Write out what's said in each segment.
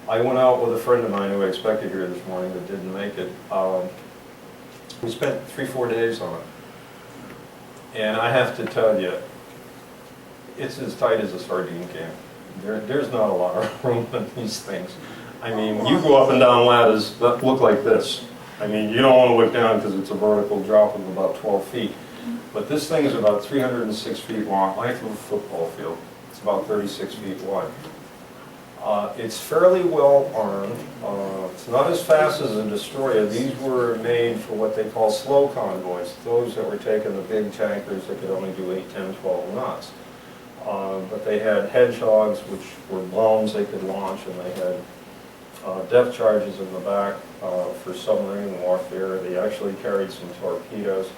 I went out with a friend of mine who I expected here this morning but didn't make it. We spent 3-4 days on it. And I have to tell you, it's as tight as a sardine can. There's not a lot of room in these things. I mean, you go up and down ladders that look like this. I mean, you don't want to look down because it's a vertical drop of about 12 feet. But this thing is about 306 feet long, length of a football field. It's about 36 feet wide. It's fairly well armed. It's not as fast as a destroyer. These were made for what they call slow convoys, those that were taking the big tankers that could only do 8, 10, 12 knots. But they had hedgehogs, which were bombs they could launch, and they had depth charges in the back for submarine warfare. They actually carried some torpedoes,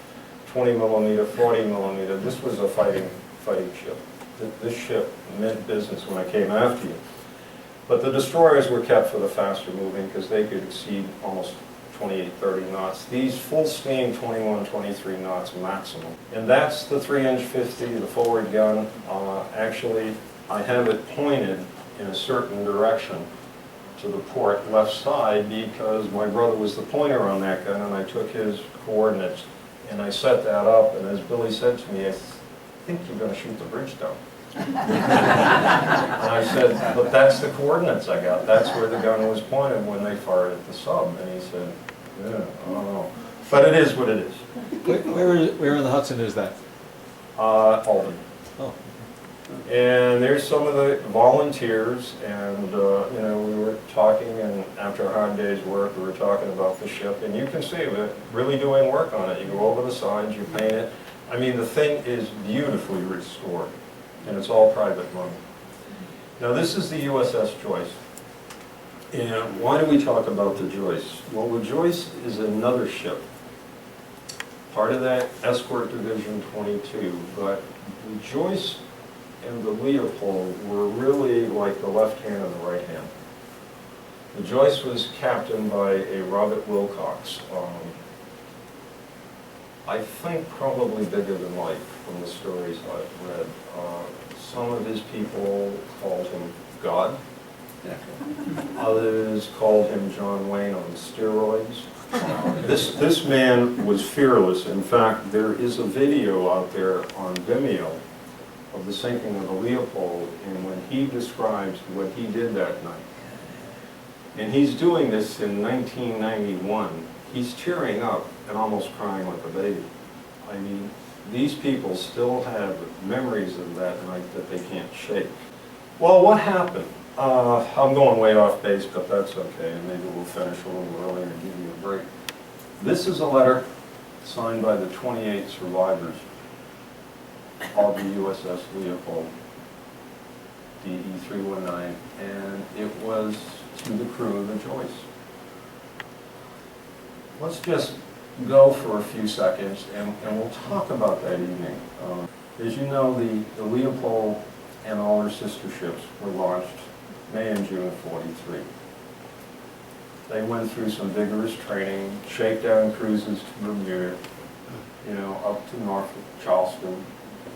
20 millimeter, 40 millimeter. This was a fighting ship. This ship meant business when I came after you. But the destroyers were kept for the faster moving because they could exceed almost 28, 30 knots. These full steam 21, 23 knots maximum. And that's the 3-inch 50, the forward gun. Actually, I have it pointed in a certain direction to the port left side because my brother was the pointer on that gun, and I took his coordinates and I set that up, and as Billy said to me, I think you're going to shoot the bridge down. And I said, but that's the coordinates I got. That's where the gun was pointed when they fired at the sub. And he said, yeah, I don't know. But it is what it is. Where in the Hudson is that? Albany. Oh. And there's some of the volunteers, and you know, we were talking, and after a hard day's work, we were talking about the ship, and you can see we're really doing work on it. You go over the sides, you paint it. I mean, the thing is beautifully restored, and it's all private money. Now, this is the USS Joyce. And why do we talk about the Joyce? Well, the Joyce is another ship, part of that Escort Division 22, but the Joyce and the Leopold were really like the left hand and the right hand. The Joyce was captained by a Robert Wilcox. I think probably bigger than life from the stories I've read. Some of his people called him God. Others called him John Wayne on steroids. This man was fearless. In fact, there is a video out there on Vimeo of the sinking of the Leopold, and when he describes what he did that night. And he's doing this in 1991. He's tearing up and almost crying like a baby. I mean, these people still have memories of that night that they can't shake. Well, what happened? I'm going way off base, but that's okay. Maybe we'll finish a little earlier and give you a break. This is a letter signed by the 28 survivors of the USS Leopold, DE-319, and it was to the crew of the Joyce. Let's just go for a few seconds, and we'll talk about that evening. As you know, the Leopold and all her sister ships were launched May and June of '43. They went through some vigorous training, shakedown cruises to Bermuda, you know, up to Norfolk, Charleston,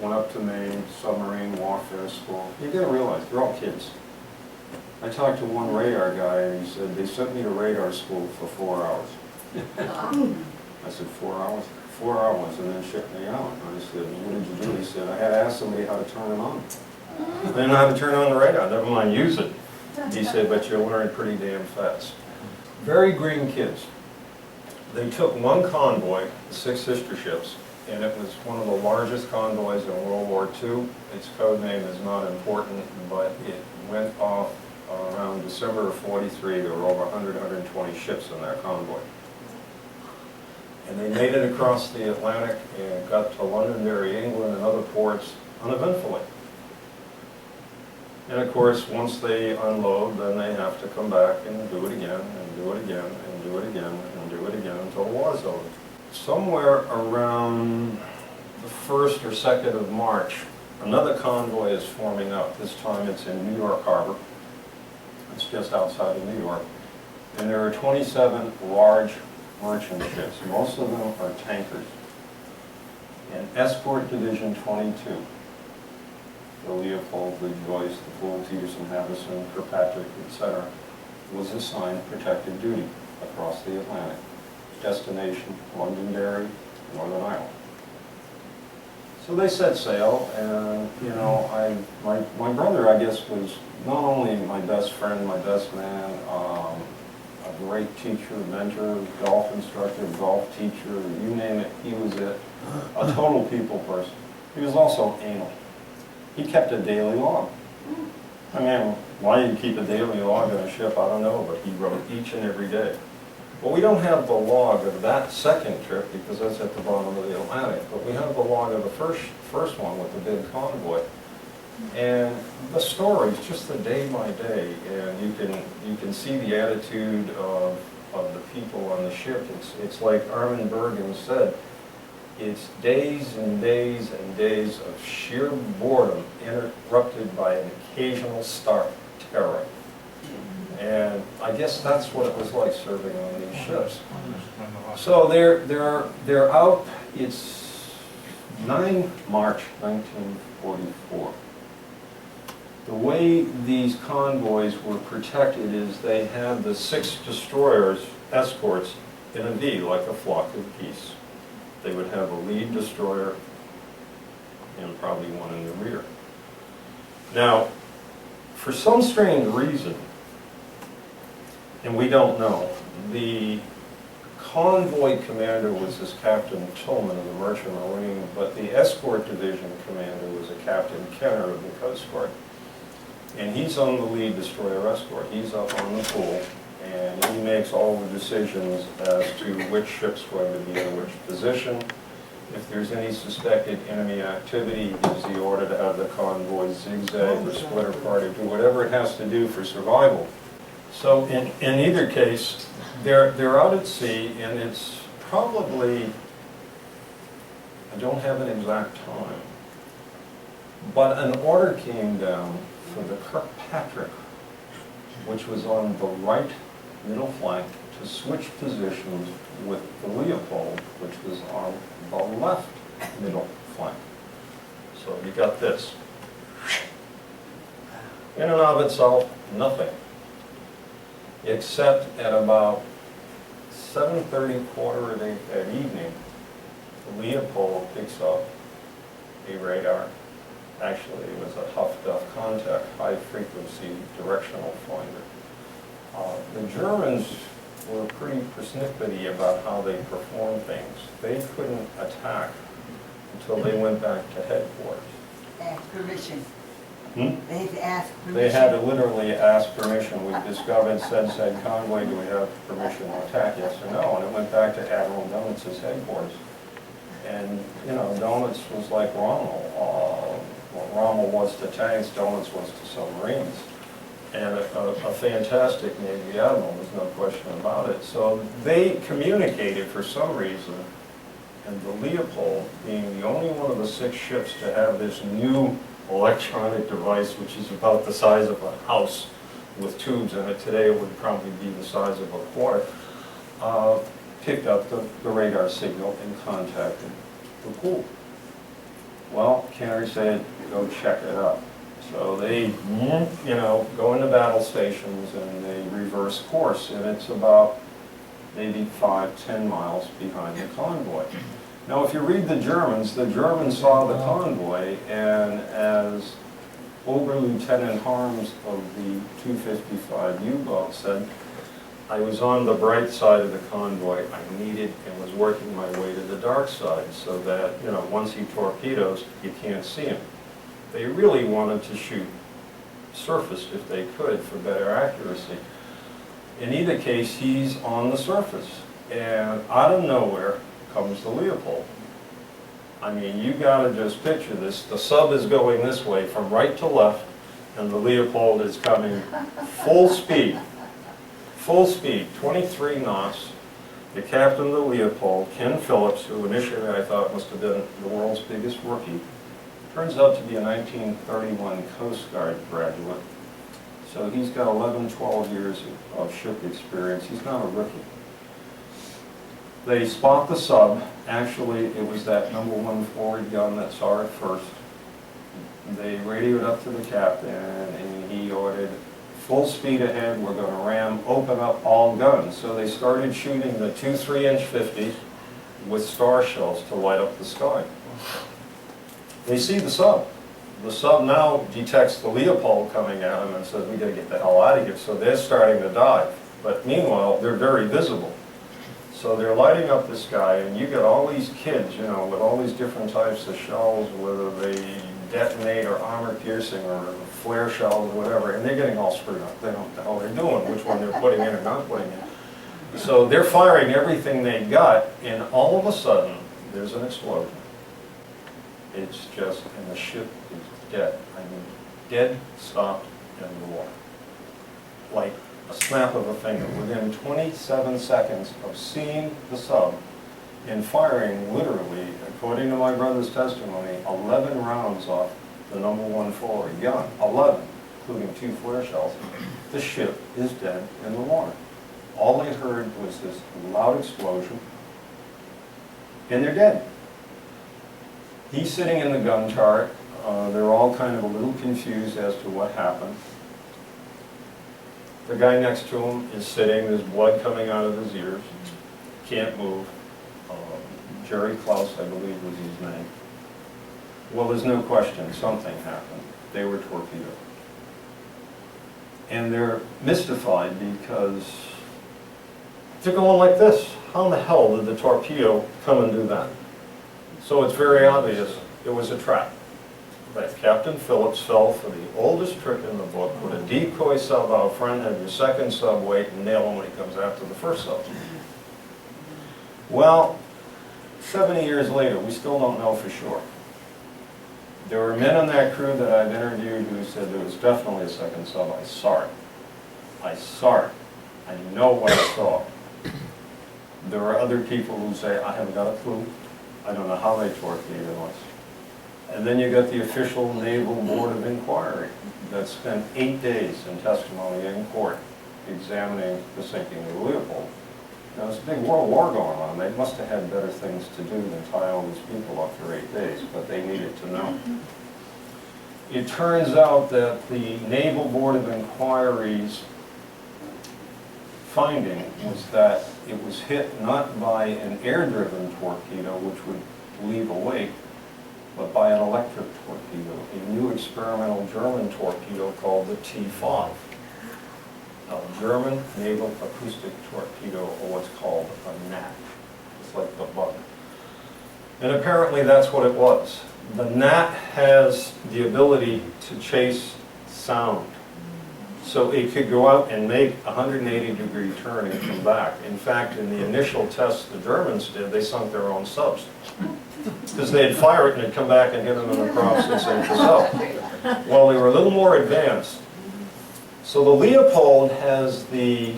went up to Maine, submarine warfare school. You gotta realize, they're all kids. I talked to one radar guy, and he said, they sent me to radar school for 4 hours. I said, 4 hours? 4 hours, and then shipped me out. And I said, what did you do? He said, I had to ask somebody how to turn it on. I didn't know how to turn on the radar, never mind use it. He said, but you'll learn pretty damn fast. Very green kids. They took one convoy, the 6 sister ships, and it was one of the largest convoys in World War II. Its code name is not important, but it went off around December of '43. There were over 100, 120 ships in that convoy. And they made it across the Atlantic and got to Londonderry, England, and other ports uneventfully. And of course, once they unload, then they have to come back and do it again, and do it again, and do it again, and do it again until the war's over. Somewhere around the 1st or 2nd of March, another convoy is forming up. This time it's in New York Harbor. It's just outside of New York. And there are 27 large merchant ships. Most of them are tankers. And Escort Division 22. The Leopold, the Joyce, the Poole, Peterson, Havison, Kirkpatrick, etc. was assigned protective duty across the Atlantic. Destination, Londonderry, Northern Ireland. So they set sail, and, you know, my brother, I guess, was not only my best friend, my best man, a great teacher, mentor, golf instructor, golf teacher, you name it, he was it. A total people person. He was also anal. He kept a daily log. I mean, why you keep a daily log on a ship, I don't know, but he wrote each and every day. Well, we don't have the log of that second trip because that's at the bottom of the Atlantic, but we have the log of the first one with the big convoy. And the stories, just the day by day, and you can see the attitude of the people on the ship. It's like Armin Bergen said, it's days and days and days of sheer boredom interrupted by an occasional stark terror. And I guess that's what it was like serving on these ships. So they're out, it's 9 March 1944. The way these convoys were protected is they had the 6 destroyers, escorts, in a V, like a flock of geese. They would have a lead destroyer and probably one in the rear. Now, for some strange reason, and we don't know, the convoy commander was this Captain Tillman of the Merchant Marine, but the escort division commander was a Captain Kenner of the Coast Guard. And he's on the lead destroyer escort. He's up on the pool, and he makes all the decisions as to which ship's going to be in which position. If there's any suspected enemy activity, he gives the order to have the convoy zigzag or split apart or do whatever it has to do for survival. So in either case, they're out at sea, and it's probably, I don't have an exact time, but an order came down for the Kirkpatrick, which was on the right middle flank, to switch positions with the Leopold, which was on the left middle flank. So you got this. In and of itself, nothing. Except at about 7:30, quarter of 8 that evening, the Leopold picks up a radar. Actually, it was a Huff-Duff contact, high-frequency directional finder. The Germans were pretty persnickety about how they performed things. They couldn't attack until they went back to headquarters. Ask permission. Hmm? They had to ask permission. They had to literally ask permission. We discovered, said Convoy, do we have permission to attack, yes or no? And it went back to Admiral Donutz's headquarters. And, you know, Donutz was like Rommel. What Rommel was to tanks, Donutz was to submarines. And a fantastic Navy admiral, there's no question about it. So they communicated for some reason, and the Leopold, being the only one of the 6 ships to have this new electronic device, which is about the size of a house with tubes in it, today it would probably be the size of a quarter, picked up the radar signal and contacted the pool. Well, Kenner said, go check it out. So they, you know, go into battle stations and they reverse course, and it's about maybe 5-10 miles behind the convoy. Now, if you read the Germans saw the convoy, and as Oberlieutenant Harms of the 255 U-boat said, I was on the bright side of the convoy. I needed and was working my way to the dark side so that, you know, once he torpedoes, you can't see him. They really wanted to shoot surfaced if they could for better accuracy. In either case, he's on the surface, and out of nowhere comes the Leopold. I mean, you gotta just picture this. The sub is going this way from right to left, and the Leopold is coming full speed. Full speed, 23 knots. The captain of the Leopold, Ken Phillips, who initially I thought must have been the world's biggest rookie, turns out to be a 1931 Coast Guard graduate. So he's got 11, 12 years of ship experience. He's not a rookie. They spot the sub. Actually, it was that #1 forward gun that saw it first. They radioed up to the captain, and he ordered full speed ahead, we're going to ram, open up all guns. So they started shooting the 2 3-inch 50s with star shells to light up the sky. They see the sub. The sub now detects the Leopold coming at them and says, we got to get the hell out of here. So they're starting to dive. But meanwhile, they're very visible. So they're lighting up the sky, and you get all these kids, you know, with all these different types of shells, whether they detonate or armor piercing or flare shells or whatever, and they're getting all screwed up. They don't know what the hell they're doing, which one they're putting in or not putting in. So they're firing everything they got, and all of a sudden, there's an explosion. It's just, and the ship is dead. I mean, dead, stopped in the water. Like a snap of a finger. Within 27 seconds of seeing the sub and firing literally, according to my brother's testimony, 11 rounds off the #1 forward gun. 11, including 2 flare shells. The ship is dead in the water. All they heard was this loud explosion, and they're dead. He's sitting in the gun turret. They're all kind of a little confused as to what happened. The guy next to him is sitting, there's blood coming out of his ears, can't move. Jerry Klaus, I believe was his name. Well, there's no question, something happened. They were torpedoed. And they're mystified because they're going like this. How in the hell did the torpedo come and do that? So it's very obvious it was a trap. That Captain Phillips fell for the oldest trick in the book, put a decoy sub out front, have your second sub wait, and nail him when he comes after the first sub. Well, 70 years later, we still don't know for sure. There were men on that crew that I've interviewed who said there was definitely a second sub. I saw it. I saw it. I know what I saw. There are other people who say, I haven't got a clue. I don't know how they torpedoed us. And then you got the official Naval Board of Inquiry that spent 8 days in testimony in court examining the sinking of the Leopold. Now, there's a big World War going on. They must have had better things to do than tie all these people up for 8 days, but they needed to know. It turns out that the Naval Board of Inquiry's finding was that it was hit not by an air-driven torpedo, which would leave a wake, but by an electric torpedo, a new experimental German torpedo called the T5. A German naval acoustic torpedo, or what's called a gnat. It's like the bug. And apparently that's what it was. The gnat has the ability to chase sound. So it could go out and make a 180-degree turn and come back. In fact, in the initial tests the Germans did, they sunk their own subs. Because they'd fire it and it'd come back and hit them in the cross and sink the sub. Well, they were a little more advanced. So the Leopold has the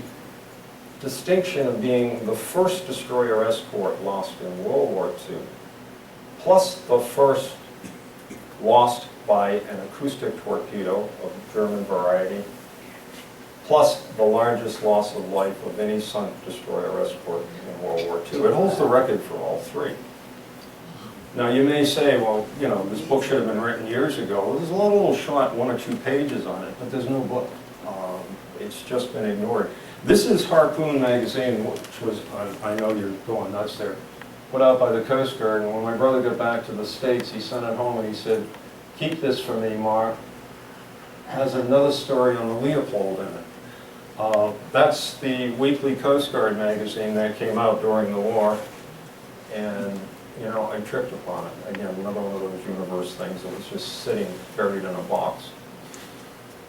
distinction of being the first destroyer escort lost in World War II, plus the first lost by an acoustic torpedo of German variety, plus the largest loss of life of any sunk destroyer escort in World War II. It holds the record for all three. Now you may say, well, you know, this book should have been written years ago. Well, there's a little short 1 or 2 pages on it, but there's no book. It's just been ignored. This is Harpoon magazine, which was, I know you're going nuts there, put out by the Coast Guard. And when my brother got back to the States, he sent it home and he said, keep this for me, Mark. It has another story on the Leopold in it. That's the weekly Coast Guard magazine that came out during the war. And, you know, I tripped upon it. Again, another one of those universe things that was just sitting buried in a box.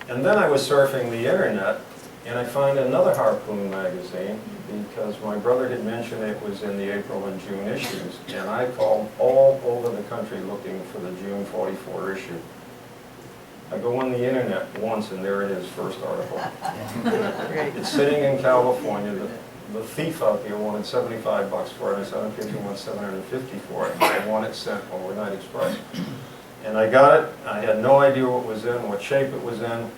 And then I was surfing the internet, and I find another Harpoon magazine, because my brother had mentioned it was in the April and June issues, and I called all over the country looking for the June '44 issue. I go on the internet once, and there it is, first article. It's sitting in California. The thief out there wanted $75 for it. I said, okay, if you want $750 for it, I want it sent overnight express. And I got it. I had no idea what was in, what shape it was in.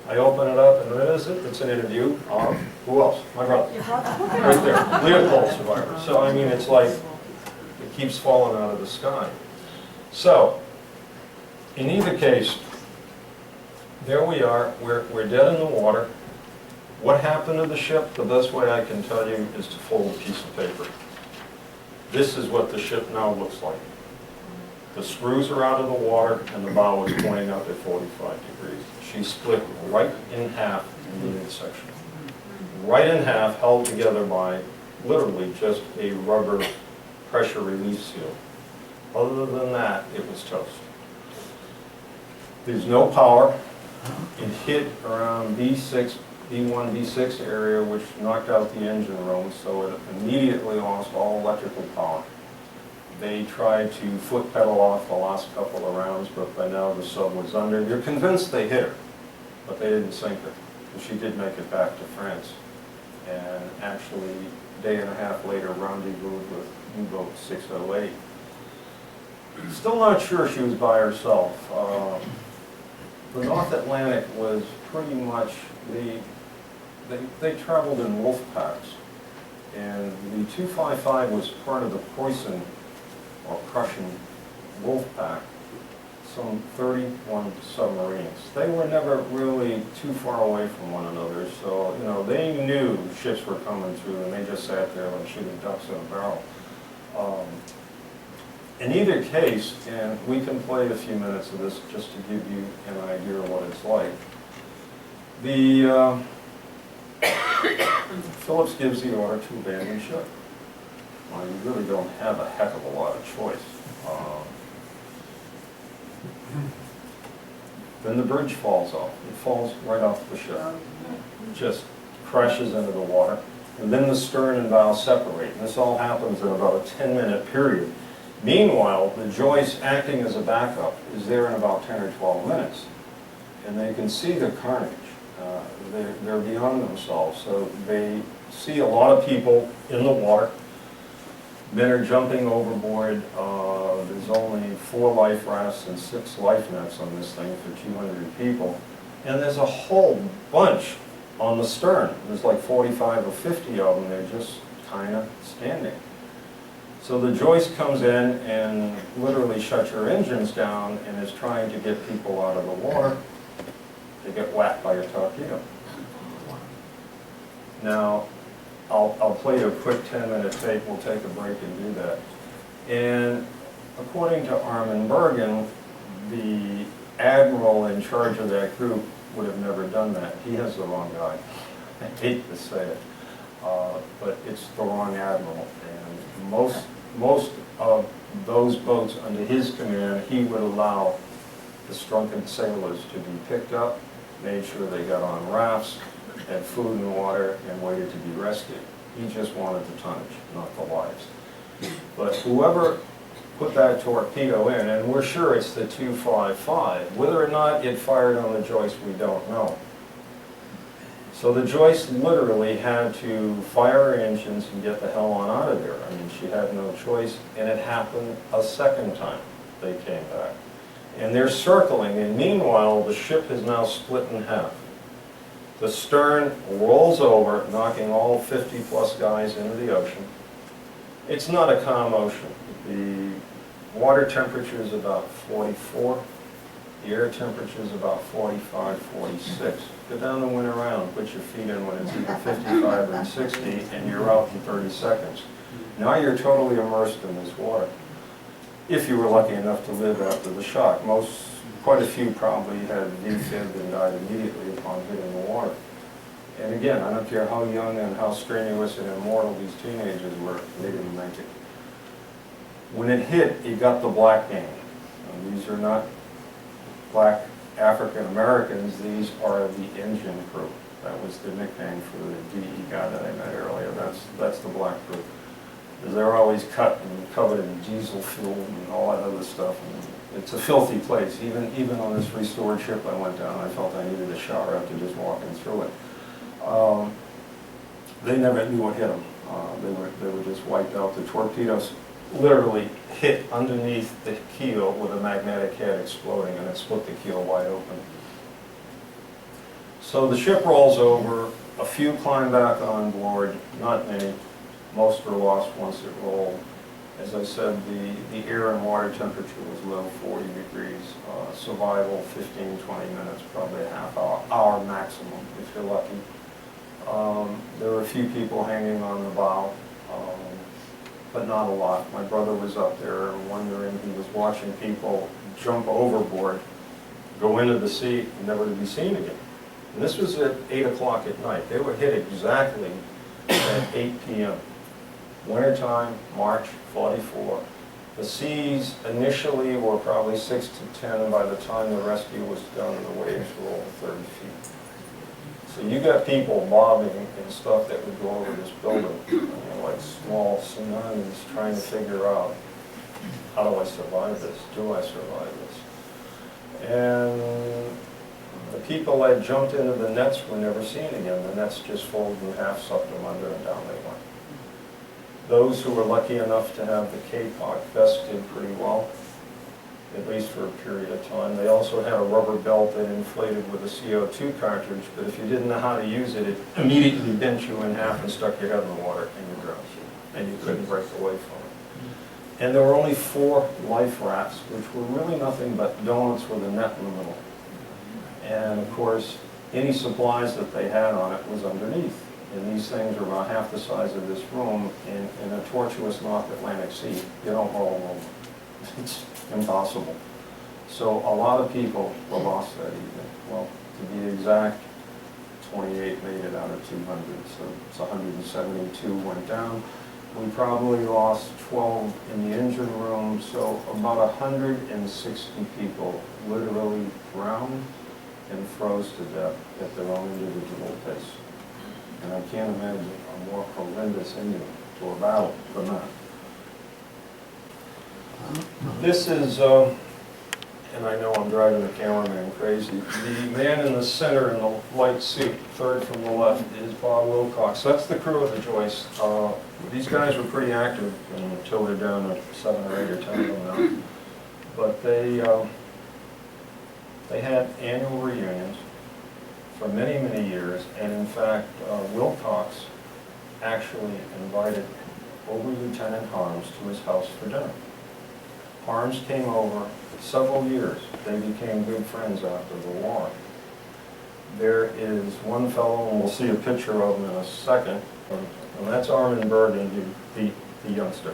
I open it up, and what is it? It's an interview of, who else? My brother. Right there. Leopold survivor. So, I mean, it's like, it keeps falling out of the sky. So, in either case, there we are, we're dead in the water. What happened to the ship? The best way I can tell you is to fold a piece of paper. This is what the ship now looks like. The screws are out of the water and the bow is pointing up at 45 degrees. She split right in half in the midsection. Right in half, held together by literally just a rubber pressure relief seal. Other than that, it was toast. There's no power. It hit around B6, B1, B6 area, which knocked out the engine room, so it immediately lost all electrical power. They tried to foot pedal off the last couple of rounds, but by now the sub was under. You're convinced they hit her, but they didn't sink her. And she did make it back to France, and actually a day and a half later rendezvoused with U-boat 608. Still not sure she was by herself. The North Atlantic was pretty much, they traveled in wolf packs. And the 255 was part of the Preußen or Prussian wolf pack, some 31 submarines. They were never really too far away from one another, so you know they knew ships were coming through, and they just sat there like shooting ducks in a barrel. In either case, and we can play a few minutes of this just to give you an idea of what it's like. The Phillips gives the order to abandon ship. Well, you really don't have a heck of a lot of choice. Then the bridge falls off. It falls right off the ship. Just crashes into the water. And then the stern and bow separate. And this all happens in about a 10-minute period. Meanwhile, the Joyce, acting as a backup, is there in about 10 or 12 minutes. And they can see the carnage. They're beyond themselves. So they see a lot of people in the water. Men are jumping overboard. There's only 4 life rafts and 6 life nets on this thing for 200 people. And there's a whole bunch on the stern. There's like 45 or 50 of them. They're just kind of standing. So the Joyce comes in and literally shuts her engines down and is trying to get people out of the water. They get whacked by a torpedo. Now, I'll play you a quick 10-minute tape. We'll take a break and do that. And according to Armin Bergen, the admiral in charge of that group would have never done that. He has the wrong guy. I hate to say it, but it's the wrong admiral. And most of those boats under his command, he would allow the drunken sailors to be picked up, made sure they got on rafts, had food and water, and waited to be rescued. He just wanted the tonnage, not the lives. But whoever put that torpedo in, and we're sure it's the 255, whether or not it fired on the Joyce, we don't know. So the Joyce literally had to fire her engines and get the hell on out of there. I mean, she had no choice, and it happened a second time they came back. And they're circling, and meanwhile, the ship is now split in half. The stern rolls over, knocking all 50-plus guys into the ocean. It's not a calm ocean. The water temperature is about 44. The air temperature is about 45, 46. Go down and win around, put your feet in when it's either 55 or 60, and you're out in 30 seconds. Now you're totally immersed in this water. If you were lucky enough to live after the shock. Quite a few probably had defib and died immediately upon hitting the water. And again, I don't care how young and how strenuous and immortal these teenagers were, they didn't make it. When it hit, it got the black gang. And these are not black African Americans, these are the engine crew. That was the nickname for the DE guy that I met earlier. That's the black crew. Because they're always cut and covered in diesel fuel and all that other stuff. And it's a filthy place. Even on this restored ship I went down, I felt I needed a shower after just walking through it. They never knew what hit them. They were just wiped out. The torpedoes literally hit underneath the keel with a magnetic head exploding, and it split the keel wide open. So the ship rolls over. A few climb back on board, not many. Most were lost once it rolled. As I said, the air and water temperature was low, 40 degrees. Survival, 15, 20 minutes, probably a half hour maximum, if you're lucky. There were a few people hanging on the bow, but not a lot. My brother was up there wondering, he was watching people jump overboard, go into the sea, never to be seen again. And this was at 8 o'clock at night. They were hit exactly at 8 p.m. Wintertime, March 44. The seas initially were probably 6 to 10, and by the time the rescue was done, the waves were over 30 feet. So you got people bobbing and stuff that would go over this building, like small tsunamis, trying to figure out, how do I survive this? Do I survive this? And the people that jumped into the nets were never seen again. The nets just folded in half, sucked them under, and down they went. Those who were lucky enough to have the K-Pock vest did pretty well, at least for a period of time. They also had a rubber belt that inflated with a CO2 cartridge, but if you didn't know how to use it, it immediately bent you in half and stuck your head in the water, and you drowned, and you couldn't break away from it. And there were only 4 life rafts, which were really nothing but donuts with a net in the middle. And of course, any supplies that they had on it was underneath. And these things are about half the size of this room in a tortuous North Atlantic Sea. You don't roll them over. It's impossible. So a lot of people were lost that evening. Well, to be exact, 28 made it out of 200. So it's 172 went down. We probably lost 12 in the engine room. So about 160 people literally drowned and froze to death at their own individual pace. And I can't imagine a more horrendous ending to a battle than that. This is, and I know I'm driving the cameraman crazy, the man in the center in the white suit, third from the left, is Bob Wilcox. That's the crew of the Joyce. These guys were pretty active until they're down to 7 or 8 or 10 of them now. But they had annual reunions for many, many years, and in fact, Wilcox actually invited Ober-Lieutenant Harms to his house for dinner. Harms came over several years. They became good friends after the war. There is one fellow, and we'll see a picture of him in a second, and that's Armin Bergen, the youngster.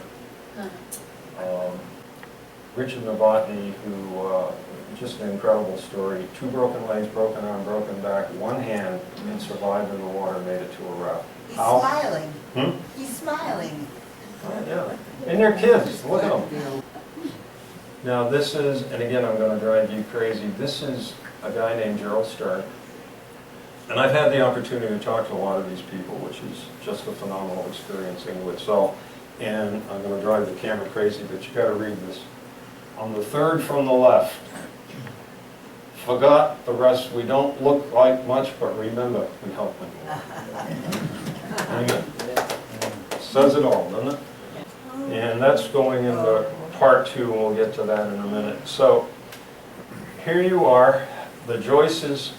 Richard Novotny, who, just an incredible story. 2 broken legs, broken arm, broken back, 1 hand, and survived in the water, made it to a raft. He's smiling. Hmm? He's smiling. Yeah. And they're kids, look at them. Now this is, and again I'm going to drive you crazy, this is a guy named Gerald Stern. And I've had the opportunity to talk to a lot of these people, which is just a phenomenal experience in itself. And I'm going to drive the camera crazy, but you got to read this. On the third from the left, forgot the rest, we don't look like much, but remember, we help them. Amen. Says it all, doesn't it? And that's going into part 2, and we'll get to that in a minute. So, here you are. The Joyce is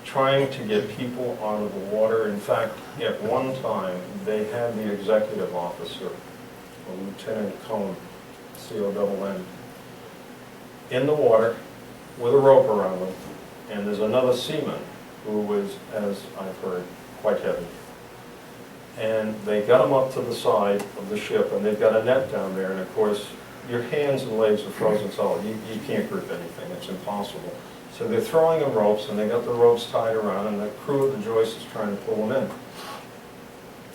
trying to get people out of the water. In fact, at one time, they had the executive officer, Lieutenant Cohn, C-O-N-N, in the water with a rope around him, and there's another seaman who was, as I've heard, quite heavy. And they got him up to the side of the ship, and they've got a net down there, and of course, your hands and legs are frozen solid. You can't grip anything, it's impossible. So they're throwing them ropes, and they got the ropes tied around, and the crew of the Joyce is trying to pull them in.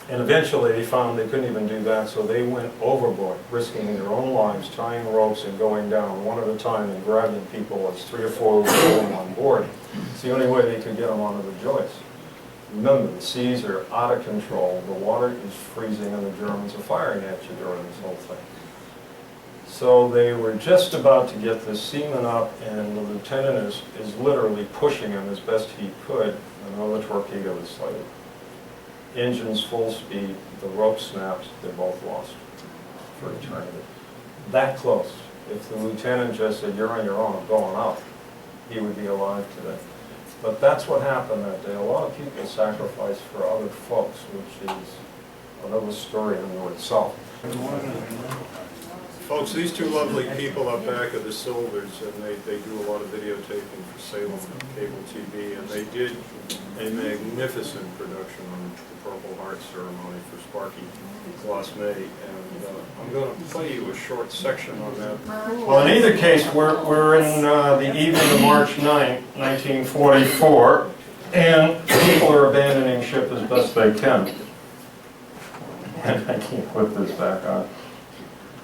And eventually they found they couldn't even do that, so they went overboard, risking their own lives, tying ropes and going down one at a time and grabbing people as 3 or 4 were pulling on board. It's the only way they could get them onto the Joyce. Remember, the seas are out of control, the water is freezing, and the Germans are firing at you during this whole thing. So they were just about to get this seaman up, and the lieutenant is literally pushing him as best he could, and another torpedo is sighted. Engines full speed, the rope snaps, they're both lost for eternity. That close. If the lieutenant just said, "You're on your own, I'm going out," he would be alive today. But that's what happened that day. A lot of people sacrificed for other folks, which is another story in itself. Folks, these two lovely people up back are the Silvers, and they do a lot of videotaping for Salem Cable TV, and they did a magnificent production on the Purple Heart ceremony for Sparky last May, and I'm going to play you a short section on that. Well, in either case, we're in the evening of March 9th, 1944, and people are abandoning ship as best they can. And I can't put this back on.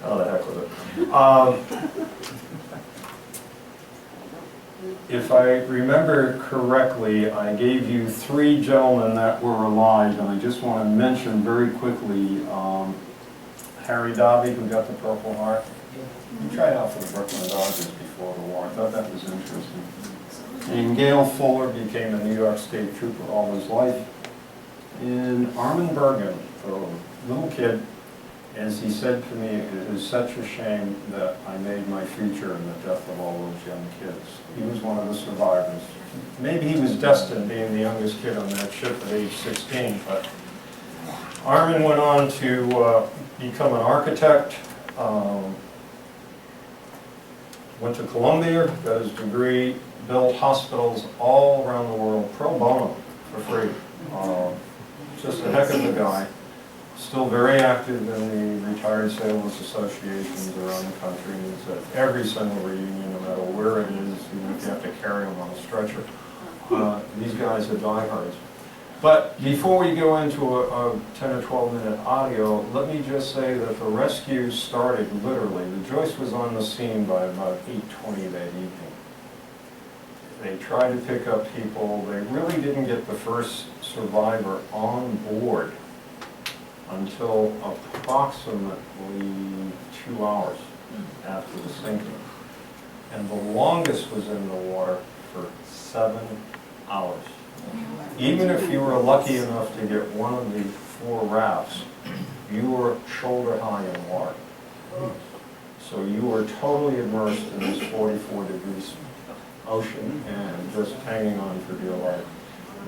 Oh, the heck with it. If I remember correctly, I gave you 3 gentlemen that were alive, and I just want to mention very quickly Harry Dobby, who got the Purple Heart. He tried out for the Brooklyn Dodgers before the war. I thought that was interesting. And Gail Fuller became a New York State Trooper all his life. And Armin Bergen, a little kid, as he said to me, it is such a shame that I made my future in the death of all those young kids. He was one of the survivors. Maybe he was destined, being the youngest kid on that ship at age 16, but Armin went on to become an architect, went to Columbia, got his degree, built hospitals all around the world, pro bono, for free. Just a heck of a guy. Still very active in the retired sailors associations around the country. He's at every single reunion, no matter where it is, even if you have to carry him on a stretcher. These guys are diehards. But before we go into a 10 or 12 minute audio, let me just say that the rescue started literally. The Joyce was on the scene by about 8:20 that evening. They tried to pick up people. They really didn't get the first survivor on board until approximately 2 hours after the sinking. And the longest was in the water for 7 hours. Even if you were lucky enough to get one of the 4 rafts, you were shoulder high in water. So you were totally immersed in this 44 degrees ocean and just hanging on for dear life.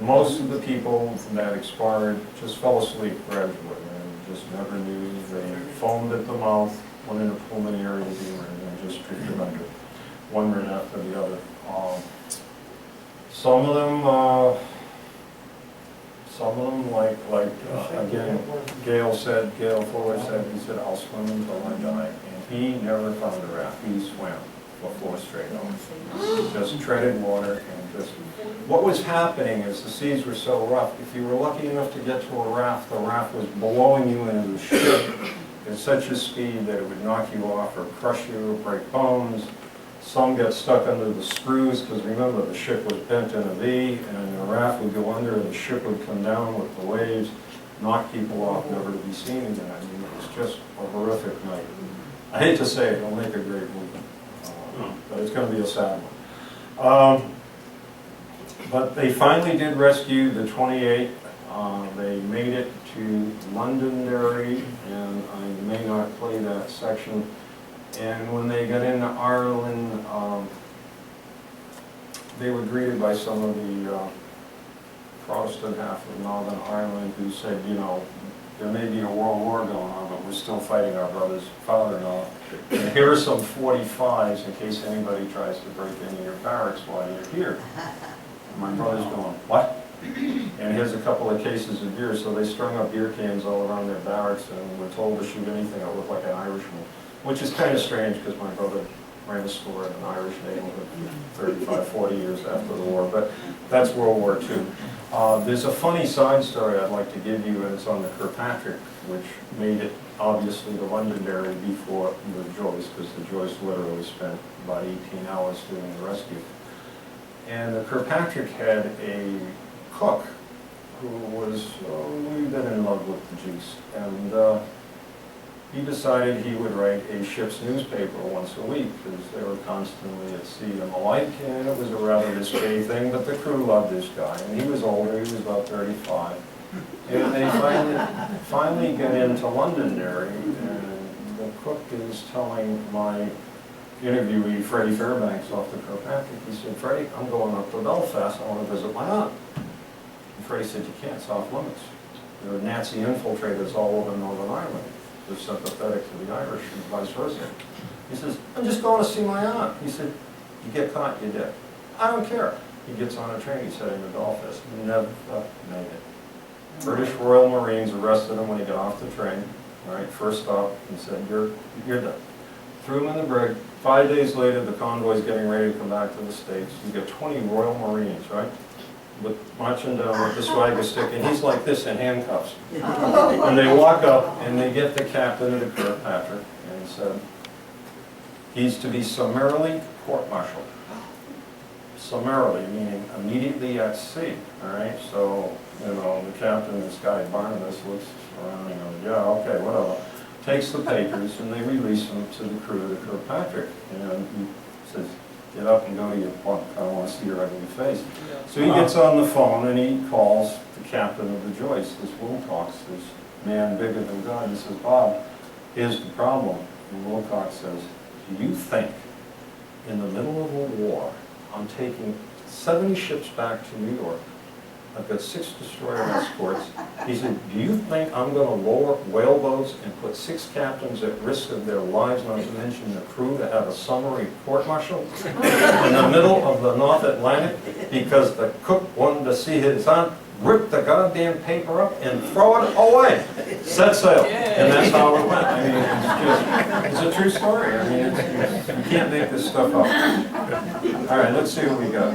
Most of the people that expired just fell asleep gradually and just never knew. They foamed at the mouth, went into pulmonary edema, and just drifted under, one right after the other. Some of them, again, Gail Fuller said, he said, I'll swim until I die. And he never found a raft. He swam for 4 straight hours. Just treaded water and just... What was happening is the seas were so rough. If you were lucky enough to get to a raft, the raft was blowing you into the ship at such a speed that it would knock you off or crush you or break bones. Some got stuck under the screws, because remember, the ship was bent in a V, and the raft would go under, and the ship would come down with the waves, knock people off, never to be seen again. I mean, it was just a horrific night. I hate to say it, it'll make a great movie, but it's going to be a sad one. But they finally did rescue the 28. They made it to Londonderry, and I may not play that section. And when they got into Ireland, they were greeted by some of the Protestant half of Northern Ireland who said, you know, there may be a world war going on, but we're still fighting our brother's father-in-law. And here are some 45s in case anybody tries to break into your barracks while you're here. And my brother's going, what? And here's a couple of cases of beer. So they strung up beer cans all around their barracks and were told to shoot anything that looked like an Irishman. Which is kind of strange because my brother ran a store in an Irish neighborhood 35, 40 years after the war, but that's World War II. There's a funny side story I'd like to give you, and it's on the Kirkpatrick, which made it obviously the Londonderry before the Joyce, because the Joyce literally spent about 18 hours doing the rescue. And the Kirkpatrick had a cook who was, we've been in love with the juice, and he decided he would write a ship's newspaper once a week because they were constantly at sea and the like, and it was a rather risque thing, but the crew loved this guy. And he was older, he was about 35. And they finally got into Londonderry, and the cook is telling my interviewee, Freddie Fairbanks, off the Kirkpatrick, he said, Freddie, I'm going up to Belfast, I want to visit my aunt. And Freddie said, you can't, it's off limits. There are Nazi infiltrators all over Northern Ireland. they're sympathetic to the Irish and vice versa. He says, I'm just going to see my aunt. He said, you get caught, you did. I don't care. He gets on a train, he's heading to Belfast. Never made it. British Royal Marines arrested him when he got off the train. All right, first stop, and said, you're done. Threw him in the brig. 5 days later, the convoy's getting ready to come back to the States. You get 20 Royal Marines, right? With marching down with the swagger stick, and he's like this in handcuffs. And they walk up, and they get the captain of the Kirkpatrick, and he said, he's to be summarily court-martialed. Summarily, meaning immediately at sea, all right? So, you know, the captain, this guy Barnabas, looks around and goes, yeah, okay, whatever. Takes the papers, and they release him to the crew of the Kirkpatrick. And he says, get up and go to your bunk, I don't want to see your ugly face. So he gets on the phone, and he calls the captain of the Joyce, this Wilcox, this man bigger than God, and says, Bob, here's the problem. And Wilcox says, do you think in the middle of a war, I'm taking 70 ships back to New York. I've got 6 destroyer escorts. He said, do you think I'm going to lower whaleboats and put 6 captains at risk of their lives, not to mention the crew, to have a summary court-martial in the middle of the North Atlantic because the cook wanted to see his aunt rip the goddamn paper up and throw it away. Set sail. And that's how it went. I mean, it's a true story. I mean, you can't make this stuff up. All right, let's see what we got.